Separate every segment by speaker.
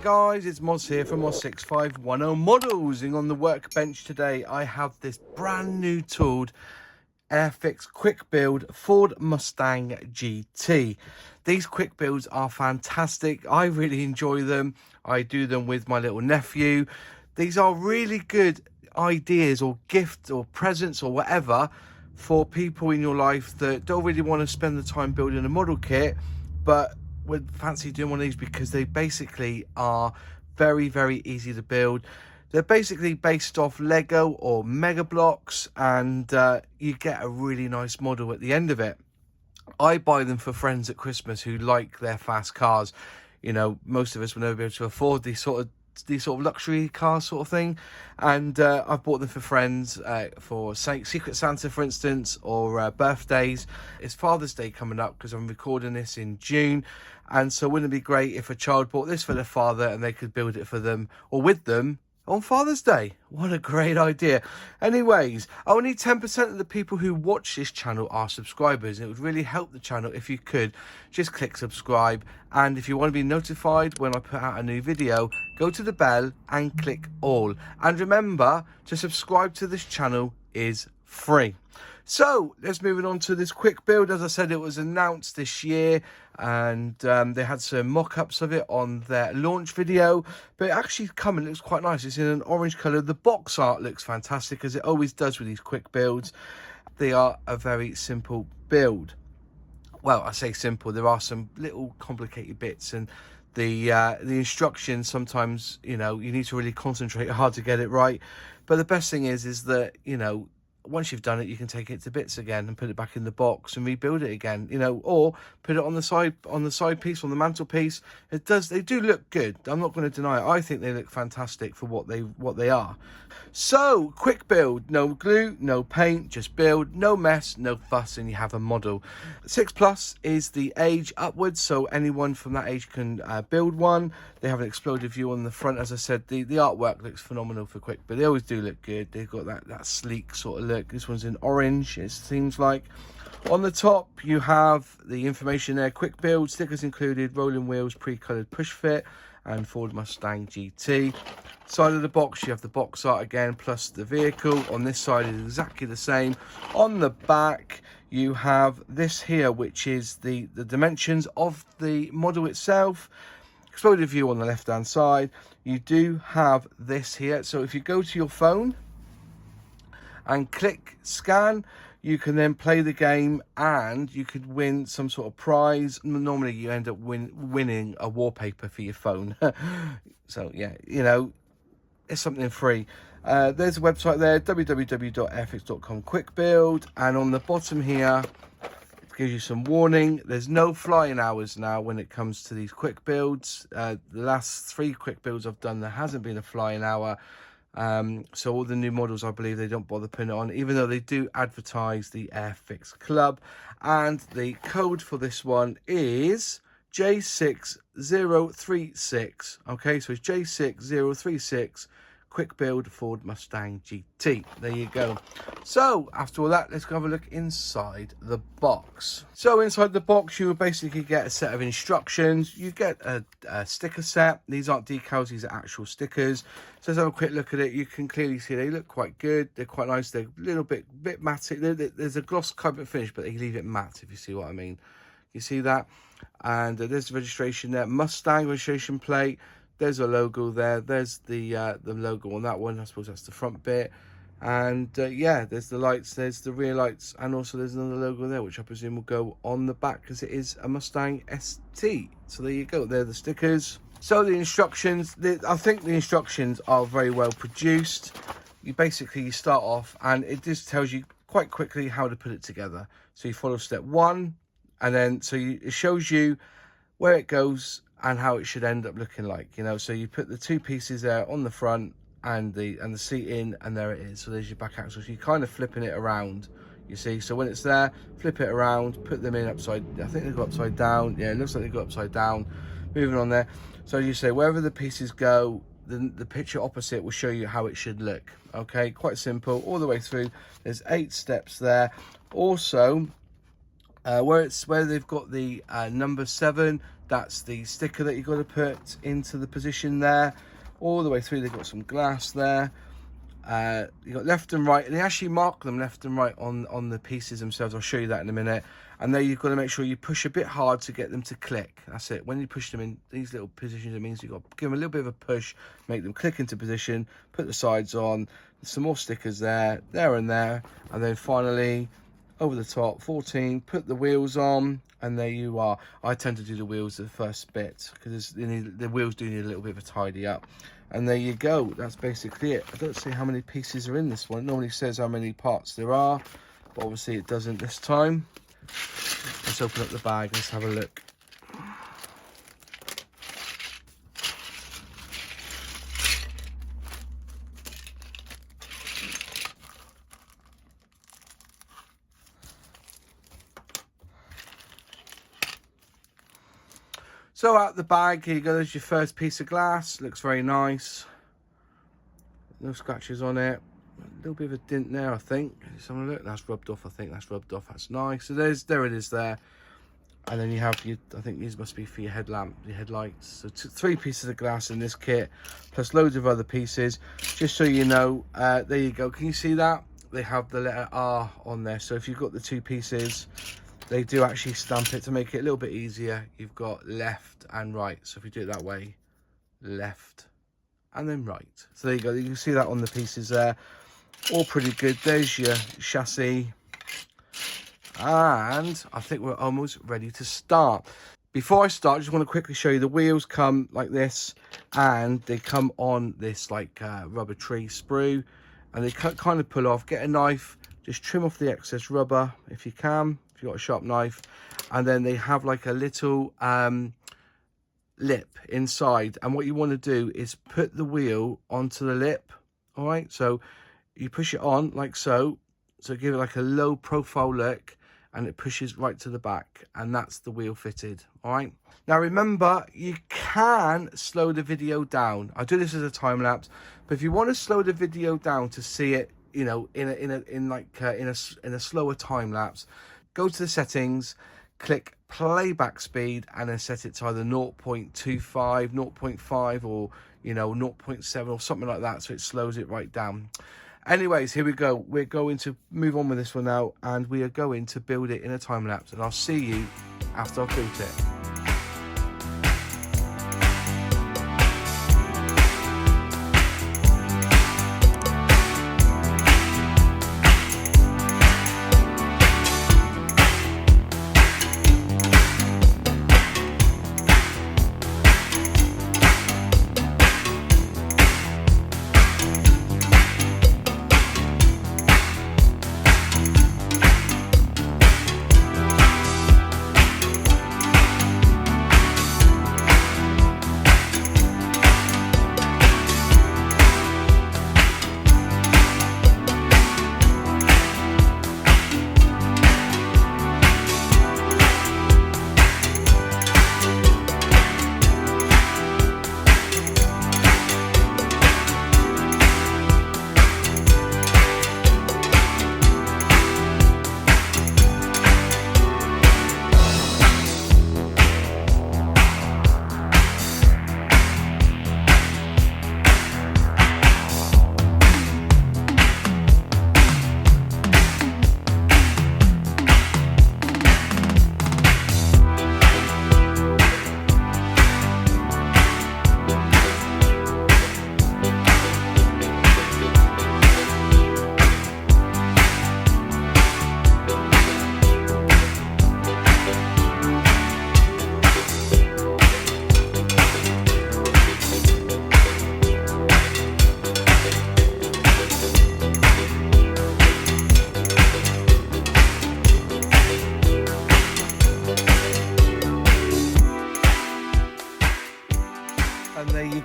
Speaker 1: guys, it's Moz here from Moz6510 Models, and on the workbench today I have this brand new tooled Airfix QuickBuild Ford Mustang GT. These quick builds are fantastic. I really enjoy them. I do them with my little nephew. These are really good ideas or gifts or presents or whatever for people in your life that don't really want to spend the time building a model kit, but would fancy doing one of these because they basically are very, very easy to build. They're basically based off Lego or Mega Blocks, and you get a really nice model at the end of it. I buy them for friends at Christmas who like their fast cars. You know, most of us will never be able to afford these sort of luxury cars sort of thing, and I've bought them for friends for Secret Santa, for instance, or birthdays. It's Father's Day coming up because I'm recording this in June, and so wouldn't it be great if a child bought this for their father and they could build it for them or with them on Father's Day? What a great idea. Anyways, only 10% of the people who watch this channel are subscribers. It would really help the channel if you could just click subscribe, and if you want to be notified when I put out a new video, go to the bell and click all. And remember, to subscribe to this channel is free. So let's move on to this quick build. As I said, it was announced this year, and they had some mock-ups of it on their launch video, but it actually coming looks quite nice. It's in an orange color. The box art looks fantastic, as it always does with these quick builds. They are a very simple build. Well, I say simple, there are some little complicated bits, and the instructions sometimes, you know, you need to really concentrate hard to get it right. But the best thing is that, you know, once you've done it, you can take it to bits again and put it back in the box and rebuild it again, you know, or put it on the side piece, on the mantelpiece. They do look good. I'm not going to deny it. I think they look fantastic for what they are. So, quick build, no glue, no paint, just build, no mess, no fuss, and you have a model. 6+ is the age upwards, so anyone from that age can build one. They have an exploded view on the front. As I said, the artwork looks phenomenal for quick, but they always do look good. They've got that sleek sort of look. This one's in orange, it seems like. On the top, you have the information there. Quick build, stickers included, rolling wheels, pre-colored push fit, and Ford Mustang GT. Side of the box, you have the box art again, plus the vehicle. On this side is exactly the same. On the back, you have this here, which is the dimensions of the model itself. Exploded view on the left hand side. You do have this here, so if you go to your phone and click scan, you can then play the game and you could win some sort of prize. Normally you end up winning a wallpaper for your phone. So yeah, you know, it's something free. There's a website there, www.airfix.com quickbuild, and on the bottom here it gives you some warning. There's no flying hours now when it comes to these quick builds. The last 3 quick builds I've done, there hasn't been a flying hour. So all the new models, I believe, they don't bother putting it on, even though they do advertise the Airfix Club. And the code for this one is J6036. Okay, so it's J6036 quick build Ford Mustang GT. There you go. So after all that, let's go have a look inside the box. So inside the box, you will basically get a set of instructions. You get a sticker set. These aren't decals, these are actual stickers. So let's have a quick look at it. You can clearly see they look quite good. They're quite nice. They're a little bit matte. There's a gloss coat finish, but they leave it matte, if you see what I mean. You see that? And there's the registration there. Mustang registration plate. There's a logo there. There's the logo on that one. I suppose that's the front bit. And yeah, there's the lights. There's the rear lights, and also there's another logo there, which I presume will go on the back because it is a Mustang ST. So there you go. They're the stickers. So the instructions. I think the instructions are very well produced. You start off, and it just tells you quite quickly how to put it together. So you follow step 1, and then it shows you where it goes and how it should end up looking like, you know. So you put the 2 pieces there on the front and the seat in, and there it is. So there's your back axle. So you're kind of flipping it around, you see. So when it's there, flip it around, put them in upside. I think they go upside down. Yeah, it looks like they go upside down. Moving on there. So you say wherever the pieces go, the picture opposite will show you how it should look. Okay, quite simple all the way through. There's 8 steps there. Also, Where they've got the number 7, that's the sticker that you've got to put into the position there. All the way through, they've got some glass there. You got left and right, and they actually mark them left and right on the pieces themselves. I'll show you that in a minute. And there you've got to make sure you push a bit hard to get them to click. That's it. When you push them in these little positions, it means you've got to give them a little bit of a push, make them click into position, put the sides on, some more stickers there and there, and then finally over the top 14, put the wheels on, and there you are. I tend to do the wheels the first bit because the wheels do need a little bit of a tidy up. And there you go, that's basically it. I don't see how many pieces are in this one. It normally says how many parts there are, but obviously it doesn't this time. Let's open up the bag, let's have a look. So out the bag, here you go, there's your first piece of glass. Looks very nice. No scratches on it. A little bit of a dent there, I think. Let's have a look. That's rubbed off, I think. That's rubbed off. That's nice. So there it is there. And then you have your, I think these must be for your headlamp, your headlights. So 3 pieces of glass in this kit, plus loads of other pieces. Just so you know, there you go. Can you see that? They have the letter R on there. So if you've got the 2 pieces, they do actually stamp it to make it a little bit easier. You've got left and right. So if you do it that way, left and then right. So there you go. You can see that on the pieces there. All pretty good. There's your chassis. And I think we're almost ready to start. Before I start, I just want to quickly show you the wheels come like this, and they come on this like rubber tree sprue, and they kind of pull off. Get a knife, just trim off the excess rubber if you can, if you've got a sharp knife. And then they have like a little lip inside, and what you want to do is put the wheel onto the lip. All right, so you push it on like so give it like a low profile look, and it pushes right to the back, and that's the wheel fitted. All right, now remember, you can slow the video down. I do this as a time lapse, but if you want to slow the video down to see it, you know, in a slower time lapse, go to the settings, click playback speed, and then set it to either 0.25, 0.5, or 0.7 or something like that, so it slows it right down. Anyways, here we go. We're going to move on with this one now, and we are going to build it in a time lapse, and I'll see you after I've built it.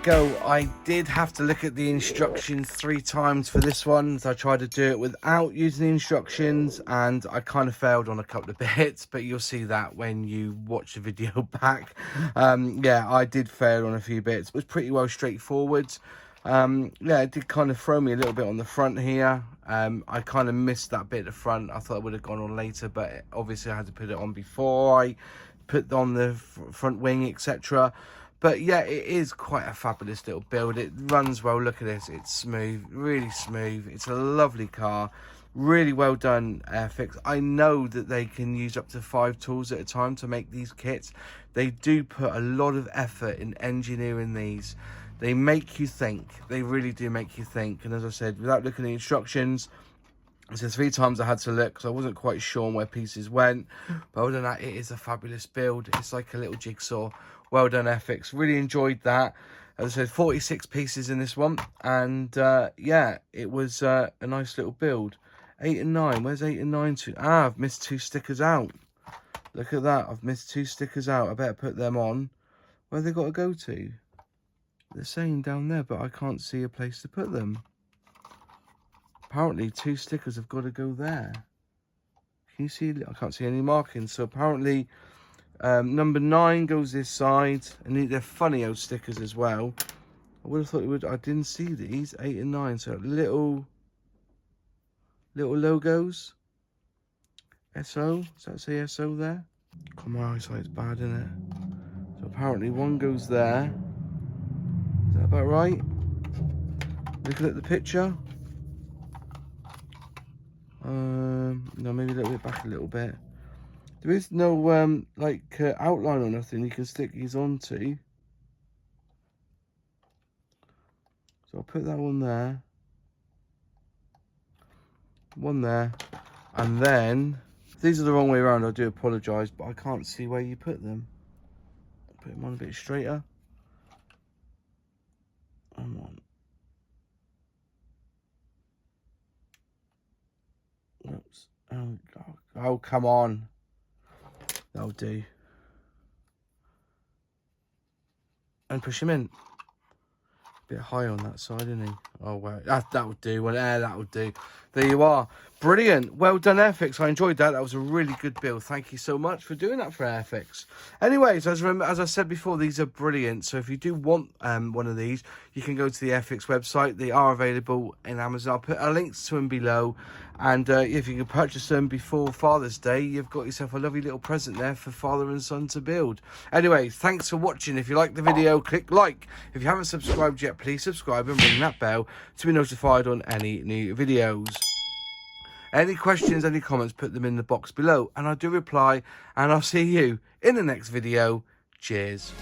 Speaker 1: Go. I did have to look at the instructions 3 times for this one. So I tried to do it without using the instructions, and I kind of failed on a couple of bits, but you'll see that when you watch the video back. Yeah, I did fail on a few bits. It was pretty well straightforward. Yeah, it did kind of throw me a little bit on the front here. I kind of missed that bit at the front. I thought it would have gone on later, but obviously I had to put it on before I put on the front wing, etc. But yeah, it is quite a fabulous little build. It runs well. Look at this. It's smooth, really smooth. It's a lovely car. Really well done, Airfix. I know that they can use up to 5 tools at a time to make these kits. They do put a lot of effort in engineering these. They make you think. They really do make you think. And as I said, without looking at the instructions, so 3 times I had to look because I wasn't quite sure on where pieces went. But other than that, it is a fabulous build. It's like a little jigsaw. Well done, Airfix. Really enjoyed that. As I said, 46 pieces in this one. And yeah, it was a nice little build. 8 and 9. Where's 8 and 9 to? Ah, I've missed 2 stickers out. Look at that. I've missed 2 stickers out. I better put them on. Where they got to go to? They're saying down there, but I can't see a place to put them. Apparently, 2 stickers have got to go there. Can you see? I can't see any markings. So apparently, number 9 goes this side. And they're funny old stickers as well. I would have thought it would. I didn't see these. 8 and 9. So little logos. SO. Does that say SO there? Come on, eyesight's bad, isn't it? So apparently one goes there. Is that about right? Looking at the picture. No, maybe a little bit back a little bit. There is no like outline or nothing you can stick these onto. So I'll put that one there. One there. And then, if these are the wrong way around, I do apologise, but I can't see where you put them. Put them on a bit straighter. Come on. Oops. Oh, come on. That'll do. And push him in. A bit high on that side, isn't he? Oh, well, that would do. Well, that would do. There you are. Brilliant. Well done, Airfix. I enjoyed that. That was a really good build. Thank you so much for doing that for Airfix. Anyways, as I said before, these are brilliant. So if you do want one of these, you can go to the Airfix website. They are available in Amazon. I'll put links to them below. And if you can purchase them before Father's Day, you've got yourself a lovely little present there for father and son to build. Anyway, thanks for watching. If you like the video, click like. If you haven't subscribed yet, please subscribe and ring that bell to be notified on any new videos. Any questions, any comments, put them in the box below. And I do reply. And I'll see you in the next video. Cheers.